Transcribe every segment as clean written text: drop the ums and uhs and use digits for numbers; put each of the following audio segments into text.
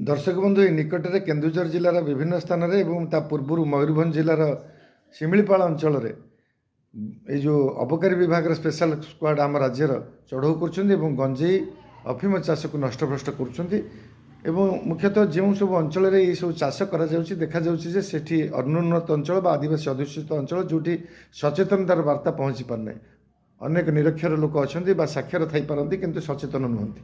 दर्शक बंधु निकट में केन्दुझर जिलार विभिन्न स्थान में पूर्व मयूरभंज जिलार शिमिलीपाल अंचल जो अबकारी विभाग स्पेशल स्क्वाड आम राज्यर चढ़ऊ कर गंजेई अफिम चाष को नष्टभ्रष्ट कर मुख्यतः जो सब अंचल ये सब चाष कर देखा से अनुन्नत अंचल आदिवासी अध्युषित अंचल जो सचेतनतार वार्ता पहुँची पारना अनेक निरक्षर लोक अच्छा साक्षर थी पारती किंतु सचेतन नुहति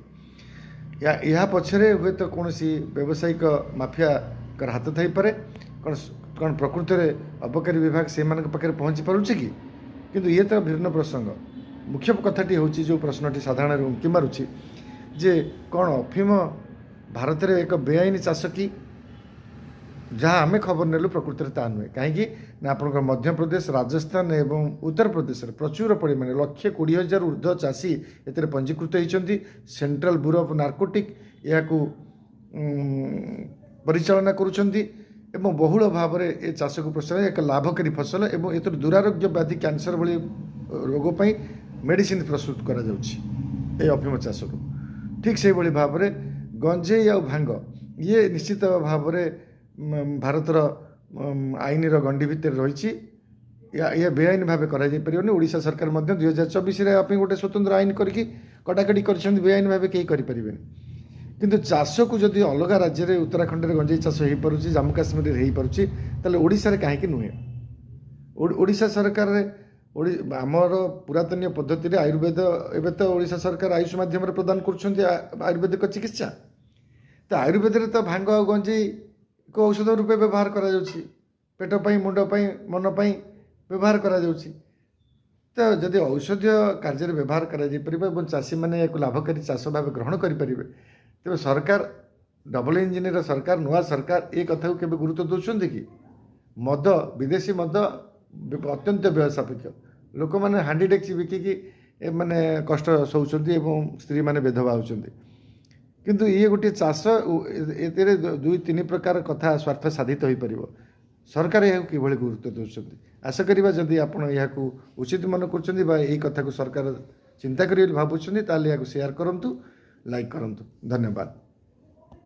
या पछरे हुए तो कौन व्यावसायिक माफिया हाथ थी पारे कौन कौन प्रकृत में अबकारी विभाग से पाखे पहुँची पारुचे कि ये तो भिन्न प्रसंग मुख्य कथाटी हूँ जो प्रश्नटी साधारण उंकी मारुची जे कौन अफिम भारत में एक बेआईन चाष कि जहाँ आम खबर नेलु प्रकृत में ता नुहे कहीं आप मध्य प्रदेश राजस्थान एवं उत्तर प्रदेश प्रचुर परिमाण 1,20,000 ऊर्ध्व चाषी ए पंजीकृत होती सेंट्रल ब्यूरो ऑफ नार्कोटिक या परिचालना करुँच बहुल भाव में ये चाष को प्रोत्साहन एक लाभकारी फसल और ये दुरारोग्य व्याधि कैंसर भली रोग पर मेडिसिन प्रस्तुत कर अफिम चाष को ठीक से भाव में गंजेई आ भांग ये निश्चित भाव में भारतर आईन गंडी भितर रही यह बेआईन भाव कर ओडिशा सरकार 2024 गोटे स्वतंत्र आईन करके कड़ाकड़ी कर बेआईन भाव कहीं करें किंतु चाष को जदि अलग राज्य में उत्तराखंड में गंजेई चाष हो पारुछि जम्मू काश्मीर हो पारुछि ताले ओडिशा रे कहीं नुहे ओडिशा सरकार आमर पुरातन पद्धति आयुर्वेद एवं तो ओडिशा सरकार आयुष माध्यम प्रदान कर आयुर्वेदिक चिकित्सा तो आयुर्वेद तो भांग आ गंजेई को औषध रूपे व्यवहार करा जाउछि पेट पाई मुंड पाई मन पाई व्यवहार करा जाउछि तो जदि औषधीय कार्य व्यवहार करा जाय परिबा एवं चाषी मैंने एक लाभकारी चाष भाव ग्रहण करेंगे तेज सरकार डबल इंजिन सरकार नुआ सरकार ये कथा को केबे गुरुत्व दौरान कि मद विदेशी मद अत्यंत व्यय सापेक्ष लोक मैंने हांडी डेक्ची बिकिकी माने कष्ट शोचुंती स्त्री मैंने बेधवा होचुंती किंतु ये गोटे चाष ए 2-3 प्रकार कथा स्वार्थ साधित हो पार सरकार यह कि गुरुत्व दौरान आशा करिबा जदि आपण यह उचित मन कर कथा को सरकार चिंता करें भावुं ताल शेयर करूँ लाइक करूँ धन्यवाद।